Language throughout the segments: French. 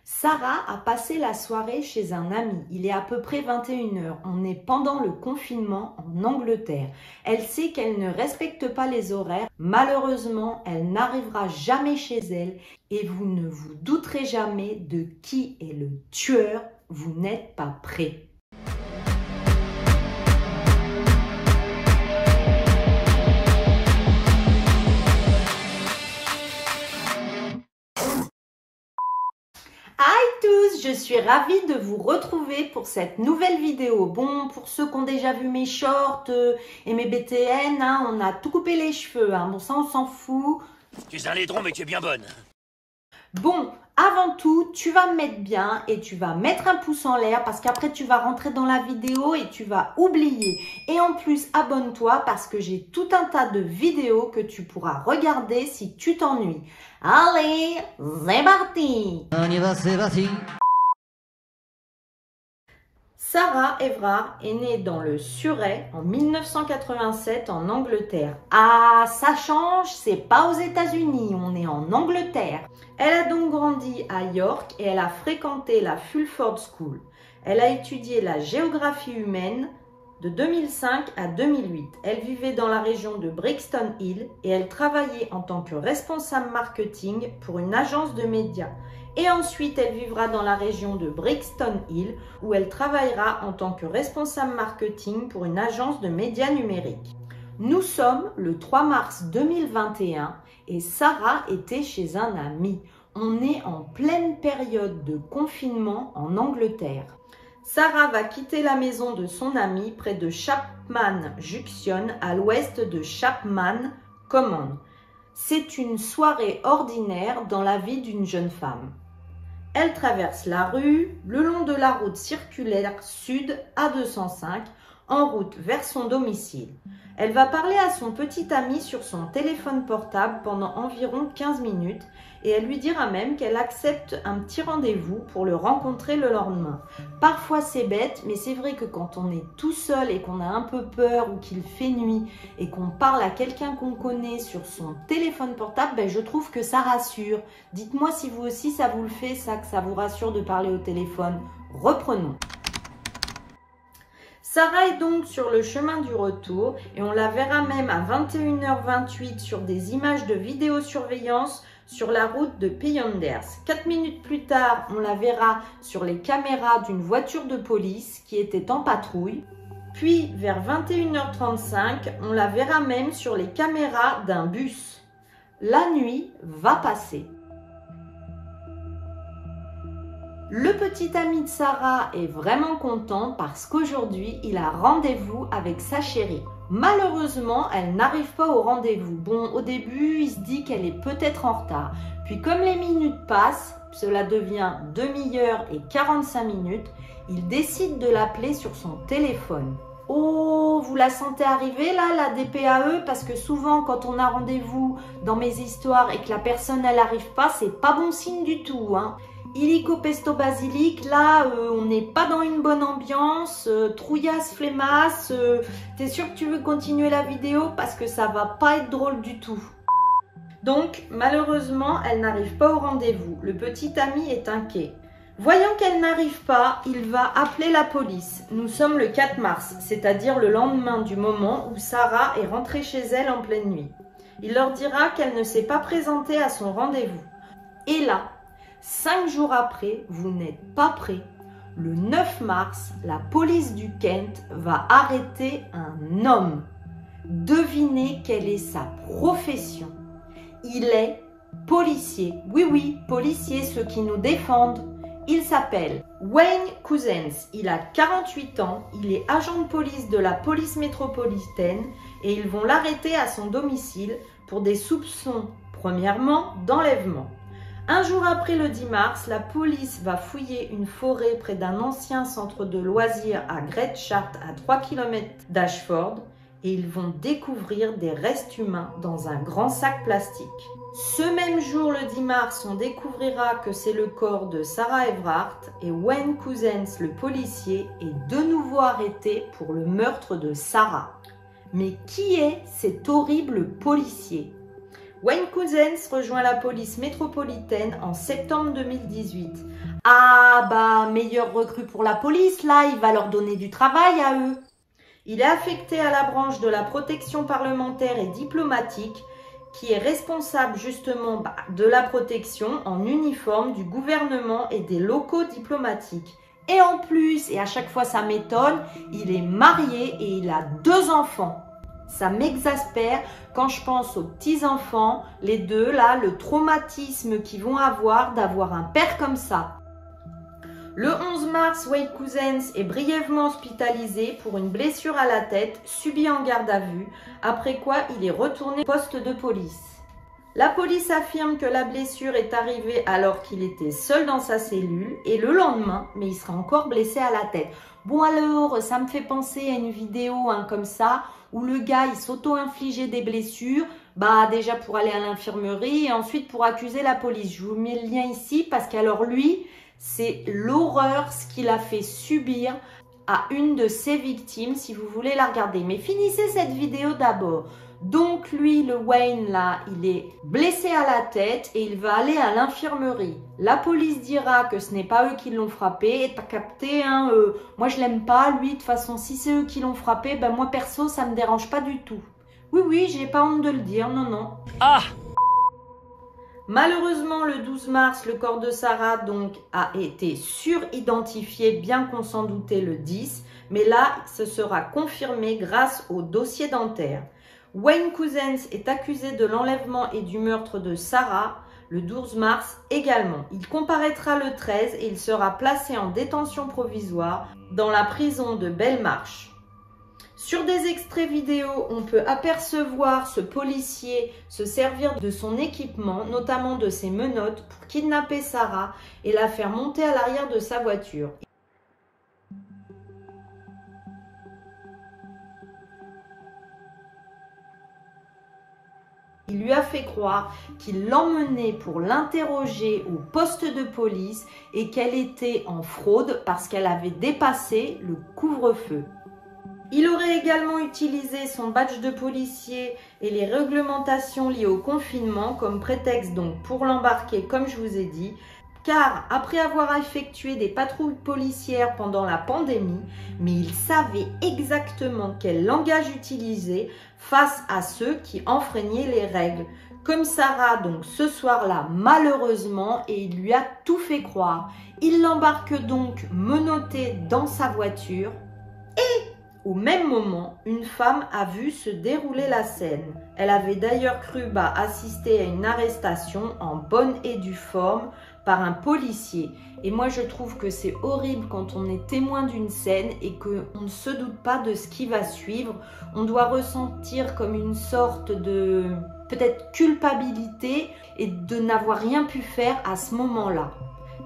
Sarah a passé la soirée chez un ami. Il est à peu près 21h. On est pendant le confinement en Angleterre. Elle sait qu'elle ne respecte pas les horaires. Malheureusement, elle n'arrivera jamais chez elle et vous ne vous douterez jamais de qui est le tueur. Vous n'êtes pas prêts. Hi tous, je suis ravie de vous retrouver pour cette nouvelle vidéo. Bon, pour ceux qui ont déjà vu mes shorts et mes BTN, on a tout coupé les cheveux. Bon, ça on s'en fout. Tu es un laidron mais tu es bien bonne. Bon, avant tout, tu vas me mettre bien et tu vas mettre un pouce en l'air parce qu'après tu vas rentrer dans la vidéo et tu vas oublier. Et en plus, abonne-toi parce que j'ai tout un tas de vidéos que tu pourras regarder si tu t'ennuies. Allez, c'est parti! On y va, c'est parti. Sarah Everard est née dans le Surrey en 1987 en Angleterre. Ah, ça change, c'est pas aux États-Unis, on est en Angleterre. Elle a donc grandi à York et elle a fréquenté la Fulford School. Elle a étudié la géographie humaine de 2005 à 2008. Elle vivait dans la région de Brixton Hill et elle travaillait en tant que responsable marketing pour une agence de médias. Et ensuite, elle vivra dans la région de Brixton Hill où elle travaillera en tant que responsable marketing pour une agence de médias numériques. Nous sommes le 3 mars 2021 et Sarah était chez un ami. On est en pleine période de confinement en Angleterre. Sarah va quitter la maison de son ami près de Chapman Junction à l'ouest de Chapman Common. C'est une soirée ordinaire dans la vie d'une jeune femme. Elle traverse la rue le long de la route circulaire sud A205 en route vers son domicile. Elle va parler à son petit ami sur son téléphone portable pendant environ 15 minutes et elle lui dira même qu'elle accepte un petit rendez-vous pour le rencontrer le lendemain. Parfois c'est bête, mais c'est vrai que quand on est tout seul et qu'on a un peu peur ou qu'il fait nuit et qu'on parle à quelqu'un qu'on connaît sur son téléphone portable, je trouve que ça rassure. Dites-moi si vous aussi ça vous le fait, ça, que ça vous rassure de parler au téléphone. Reprenons. Sarah est donc sur le chemin du retour et on la verra même à 21h28 sur des images de vidéosurveillance sur la route de Pyonder's. 4 minutes plus tard, on la verra sur les caméras d'une voiture de police qui était en patrouille. Puis vers 21h35, on la verra même sur les caméras d'un bus. La nuit va passer. Le petit ami de Sarah est vraiment content parce qu'aujourd'hui, il a rendez-vous avec sa chérie. Malheureusement, elle n'arrive pas au rendez-vous. Bon, au début, il se dit qu'elle est peut-être en retard. Puis comme les minutes passent, cela devient demi-heure et 45 minutes, il décide de l'appeler sur son téléphone. Oh, vous la sentez arriver là, la DPAE? Parce que souvent, quand on a rendez-vous dans mes histoires et que la personne, elle n'arrive pas, c'est pas bon signe du tout, Illico pesto basilic, là, on n'est pas dans une bonne ambiance, trouillasse, flemmasse, t'es sûr que tu veux continuer la vidéo parce que ça va pas être drôle du tout. Donc, malheureusement, elle n'arrive pas au rendez-vous. Le petit ami est inquiet. Voyant qu'elle n'arrive pas, il va appeler la police. Nous sommes le 4 mars, c'est-à-dire le lendemain du moment où Sarah est rentrée chez elle en pleine nuit. Il leur dira qu'elle ne s'est pas présentée à son rendez-vous. Et là, 5 jours après, vous n'êtes pas prêts. Le 9 mars, la police du Kent va arrêter un homme. Devinez quelle est sa profession. Il est policier. Oui, oui, policier, ceux qui nous défendent. Il s'appelle Wayne Couzens. Il a 48 ans. Il est agent de police de la police métropolitaine et ils vont l'arrêter à son domicile pour des soupçons, premièrement, d'enlèvement. Un jour après le 10 mars, la police va fouiller une forêt près d'un ancien centre de loisirs à Great Shart à 3 km d'Ashford et ils vont découvrir des restes humains dans un grand sac plastique. Ce même jour, le 10 mars, on découvrira que c'est le corps de Sarah Everard et Wayne Couzens, le policier, est de nouveau arrêté pour le meurtre de Sarah. Mais qui est cet horrible policier ? Wayne Couzens rejoint la police métropolitaine en septembre 2018. Ah bah, meilleur recrue pour la police, là, il va leur donner du travail à eux. Il est affecté à la branche de la protection parlementaire et diplomatique, qui est responsable justement de la protection en uniforme du gouvernement et des locaux diplomatiques. Et en plus, et à chaque fois ça m'étonne, il est marié et il a 2 enfants. Ça m'exaspère quand je pense aux petits-enfants, les deux là, le traumatisme qu'ils vont avoir d'avoir un père comme ça. Le 11 mars, Wayne Couzens est brièvement hospitalisé pour une blessure à la tête subie en garde à vue, après quoi il est retourné au poste de police. La police affirme que la blessure est arrivée alors qu'il était seul dans sa cellule et le lendemain, mais il sera encore blessé à la tête. Bon alors, ça me fait penser à une vidéo comme ça, où le gars il s'auto-infligeait des blessures, bah déjà pour aller à l'infirmerie et ensuite pour accuser la police. Je vous mets le lien ici parce qu'alors lui, c'est l'horreur ce qu'il a fait subir à une de ses victimes si vous voulez la regarder. Mais finissez cette vidéo d'abord. Donc lui, le Wayne là, il est blessé à la tête et il va aller à l'infirmerie. La police dira que ce n'est pas eux qui l'ont frappé. Et t'as capté, moi je l'aime pas, lui de toute façon si c'est eux qui l'ont frappé, ben moi perso ça me dérange pas du tout. Oui, j'ai pas honte de le dire, non. Ah! Malheureusement, le 12 mars, le corps de Sarah donc a été suridentifié, bien qu'on s'en doutait le 10. Mais là, ce sera confirmé grâce au dossier dentaire. Wayne Couzens est accusé de l'enlèvement et du meurtre de Sarah le 12 mars également. Il comparaîtra le 13 et il sera placé en détention provisoire dans la prison de Belmarsh. Sur des extraits vidéo, on peut apercevoir ce policier se servir de son équipement, notamment de ses menottes, pour kidnapper Sarah et la faire monter à l'arrière de sa voiture. Il lui a fait croire qu'il l'emmenait pour l'interroger au poste de police et qu'elle était en fraude parce qu'elle avait dépassé le couvre-feu. Il aurait également utilisé son badge de policier et les réglementations liées au confinement comme prétexte donc pour l'embarquer comme je vous ai dit, car après avoir effectué des patrouilles policières pendant la pandémie, mais il savait exactement quel langage utiliser face à ceux qui enfreignaient les règles. Comme Sarah donc ce soir-là malheureusement et il lui a tout fait croire. Il l'embarque donc menotté dans sa voiture et au même moment, une femme a vu se dérouler la scène. Elle avait d'ailleurs cru assister à une arrestation en bonne et due forme par un policier. Et moi, je trouve que c'est horrible quand on est témoin d'une scène et qu'on ne se doute pas de ce qui va suivre. On doit ressentir comme une sorte de peut-être culpabilité et de n'avoir rien pu faire à ce moment-là.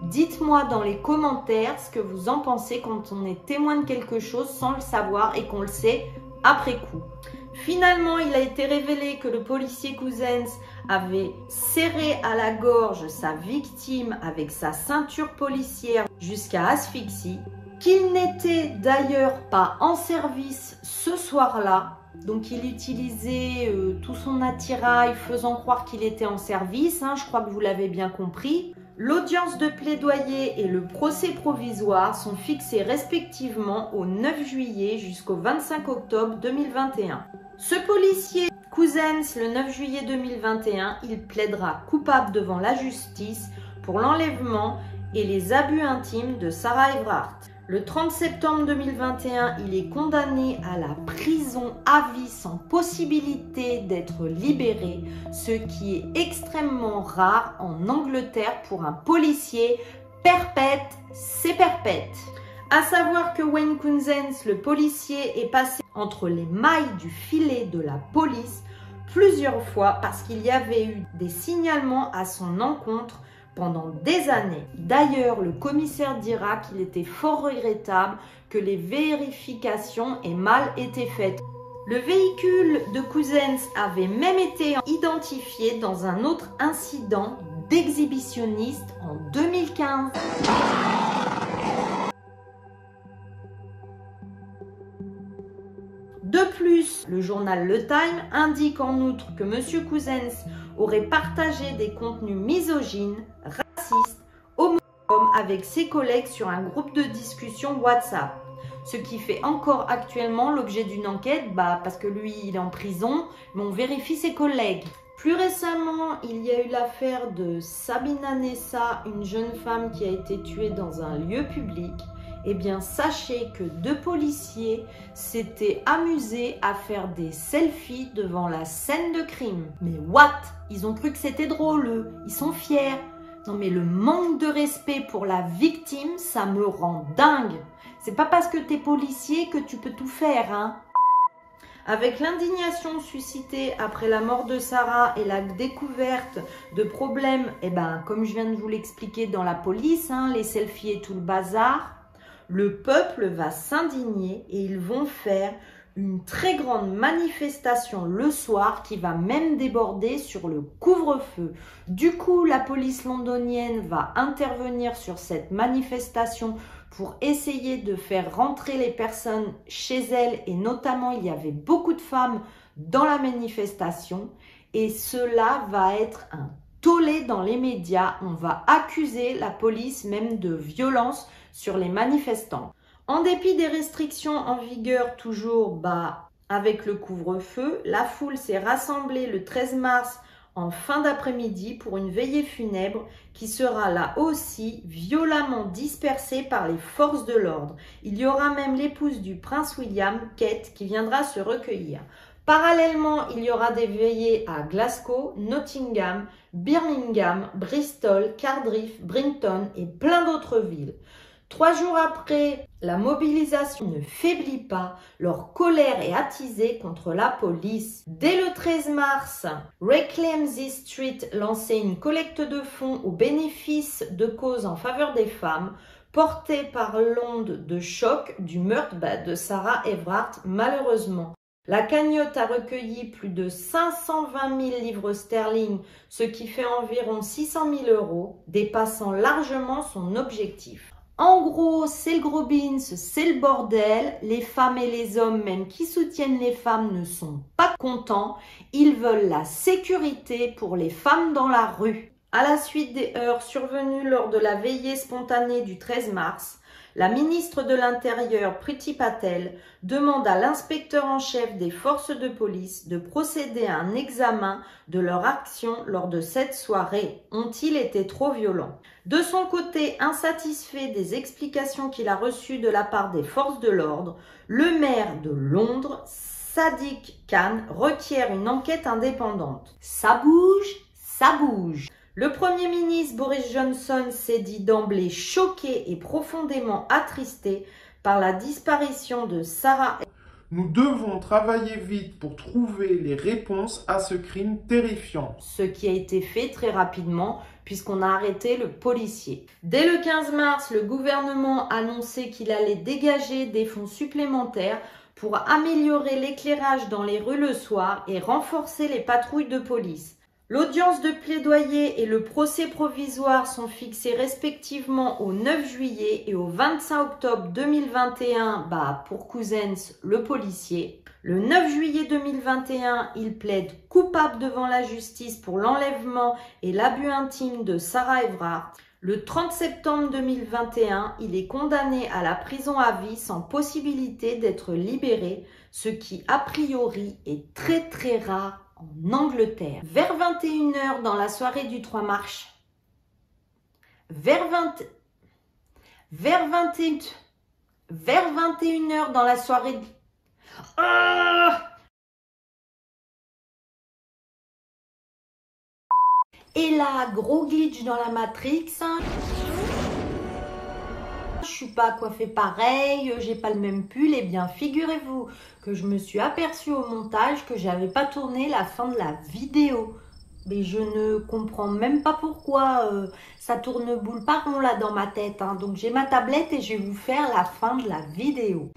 Dites-moi dans les commentaires ce que vous en pensez quand on est témoin de quelque chose sans le savoir et qu'on le sait après coup. Finalement, il a été révélé que le policier Couzens avait serré à la gorge sa victime avec sa ceinture policière jusqu'à asphyxie, qu'il n'était d'ailleurs pas en service ce soir-là. Donc il utilisait tout son attirail faisant croire qu'il était en service, je crois que vous l'avez bien compris. L'audience de plaidoyer et le procès provisoire sont fixés respectivement au 9 juillet jusqu'au 25 octobre 2021. Ce policier Couzens, le 9 juillet 2021, il plaidera coupable devant la justice pour l'enlèvement et les abus intimes de Sarah Everhart. Le 30 septembre 2021, il est condamné à la prison à vie sans possibilité d'être libéré, ce qui est extrêmement rare en Angleterre pour un policier. Perpète, c'est perpète. À savoir que Wayne Couzens, le policier, est passé entre les mailles du filet de la police plusieurs fois parce qu'il y avait eu des signalements à son encontre pendant des années. D'ailleurs, le commissaire dira qu'il était fort regrettable que les vérifications aient mal été faites. Le véhicule de Couzens avait même été identifié dans un autre incident d'exhibitionniste en 2015. De plus, le journal Le Time indique en outre que M. Cousens aurait partagé des contenus misogynes, racistes, homophobes avec ses collègues sur un groupe de discussion WhatsApp. Ce qui fait encore actuellement l'objet d'une enquête, parce que lui, il est en prison, mais on vérifie ses collègues. Plus récemment, il y a eu l'affaire de Sabina Nessa, une jeune femme qui a été tuée dans un lieu public. Eh bien, sachez que 2 policiers s'étaient amusés à faire des selfies devant la scène de crime. Mais what? Ils ont cru que c'était drôle, eux. Ils sont fiers. Non mais le manque de respect pour la victime, ça me rend dingue. C'est pas parce que t'es policier que tu peux tout faire, hein. Avec l'indignation suscitée après la mort de Sarah et la découverte de problèmes, comme je viens de vous l'expliquer dans la police, les selfies et tout le bazar, le peuple va s'indigner et ils vont faire une très grande manifestation le soir qui va même déborder sur le couvre-feu. Du coup, la police londonienne va intervenir sur cette manifestation pour essayer de faire rentrer les personnes chez elles et notamment il y avait beaucoup de femmes dans la manifestation et cela va être un tollé dans les médias. On va accuser la police même de violence sur les manifestants. En dépit des restrictions en vigueur toujours avec le couvre-feu, la foule s'est rassemblée le 13 mars en fin d'après-midi pour une veillée funèbre qui sera là aussi violemment dispersée par les forces de l'ordre. Il y aura même l'épouse du prince William, Kate, qui viendra se recueillir. Parallèlement, il y aura des veillées à Glasgow, Nottingham, Birmingham, Bristol, Cardiff, Brighton et plein d'autres villes. 3 jours après, la mobilisation ne faiblit pas, leur colère est attisée contre la police. Dès le 13 mars, Reclaim This Street lançait une collecte de fonds au bénéfice de causes en faveur des femmes, portée par l'onde de choc du meurtre de Sarah Everard malheureusement. La cagnotte a recueilli plus de 520 000 livres sterling, ce qui fait environ 600 000 €, dépassant largement son objectif. En gros, c'est le gros beans, c'est le bordel. Les femmes et les hommes, même qui soutiennent les femmes, ne sont pas contents. Ils veulent la sécurité pour les femmes dans la rue. À la suite des heurts survenus lors de la veillée spontanée du 13 mars, la ministre de l'Intérieur, Priti Patel, demande à l'inspecteur en chef des forces de police de procéder à un examen de leur action lors de cette soirée. Ont-ils été trop violents? De son côté, insatisfait des explications qu'il a reçues de la part des forces de l'ordre, le maire de Londres, Sadiq Khan, requiert une enquête indépendante. Ça bouge, ça bouge. Le Premier ministre Boris Johnson s'est dit d'emblée choqué et profondément attristé par la disparition de Sarah. Nous devons travailler vite pour trouver les réponses à ce crime terrifiant. Ce qui a été fait très rapidement puisqu'on a arrêté le policier. Dès le 15 mars, le gouvernement annonçait qu'il allait dégager des fonds supplémentaires pour améliorer l'éclairage dans les rues le soir et renforcer les patrouilles de police. L'audience de plaidoyer et le procès provisoire sont fixés respectivement au 9 juillet et au 25 octobre 2021 pour Cousens, le policier. Le 9 juillet 2021, il plaide coupable devant la justice pour l'enlèvement et l'abus intime de Sarah Everard. Le 30 septembre 2021, il est condamné à la prison à vie sans possibilité d'être libéré, ce qui a priori est très très rare en Angleterre. Vers 21 h dans la soirée du 3 mars, vers 21 h dans la soirée et là, gros glitch dans la Matrix. Je suis pas coiffée pareil, j'ai pas le même pull. Et bien, figurez-vous que je me suis aperçue au montage que j'avais pas tourné la fin de la vidéo. Mais je ne comprends même pas pourquoi ça tourne boule pas rond là dans ma tête. Donc j'ai ma tablette et je vais vous faire la fin de la vidéo.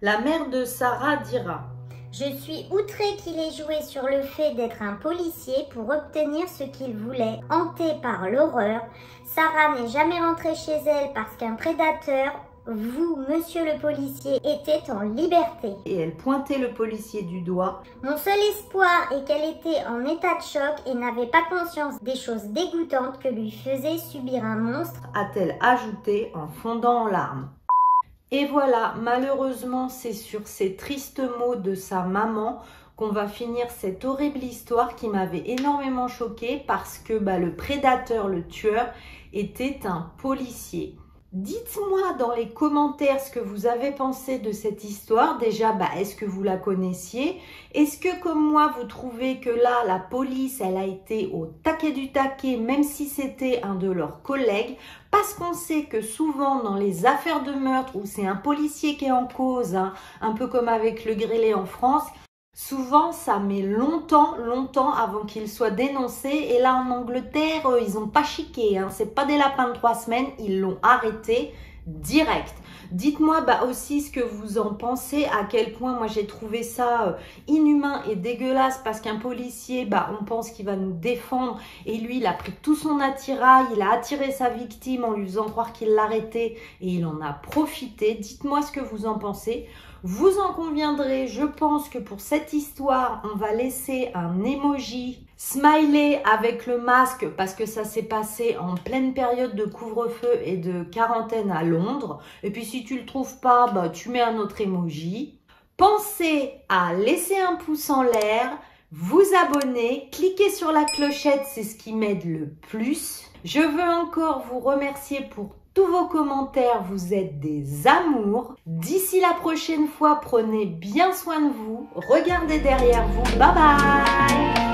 La mère de Sarah dira: je suis outrée qu'il ait joué sur le fait d'être un policier pour obtenir ce qu'il voulait. Hantée par l'horreur, Sarah n'est jamais rentrée chez elle parce qu'un prédateur vous, monsieur le policier, étiez en liberté. Et elle pointait le policier du doigt. Mon seul espoir est qu'elle était en état de choc et n'avait pas conscience des choses dégoûtantes que lui faisait subir un monstre, a-t-elle ajouté en fondant en larmes. Et voilà, malheureusement, c'est sur ces tristes mots de sa maman qu'on va finir cette horrible histoire qui m'avait énormément choquée parce que le prédateur, le tueur, était un policier. Dites-moi dans les commentaires ce que vous avez pensé de cette histoire. Déjà, est-ce que vous la connaissiez? Est-ce que comme moi, vous trouvez que là, la police, elle a été au taquet du taquet, même si c'était un de leurs collègues? Parce qu'on sait que souvent, dans les affaires de meurtre, où c'est un policier qui est en cause, un peu comme avec le grêlé en France, souvent, ça met longtemps avant qu'il soit dénoncé. Et là, en Angleterre, ils n'ont pas chiqué. C'est pas des lapins de 3 semaines. Ils l'ont arrêté direct. Dites-moi aussi ce que vous en pensez, à quel point moi j'ai trouvé ça inhumain et dégueulasse parce qu'un policier, on pense qu'il va nous défendre et lui il a pris tout son attirail, il a attiré sa victime en lui faisant croire qu'il l'arrêtait et il en a profité. Dites-moi ce que vous en pensez. Vous en conviendrez, je pense que pour cette histoire, on va laisser un emoji smiley avec le masque parce que ça s'est passé en pleine période de couvre-feu et de quarantaine à Londres. Et puis si tu le trouves pas, tu mets un autre emoji. Pensez à laisser un pouce en l'air, vous abonner, cliquez sur la clochette, c'est ce qui m'aide le plus. Je veux encore vous remercier pour tous vos commentaires, vous êtes des amours. D'ici la prochaine fois, prenez bien soin de vous. Regardez derrière vous. Bye bye!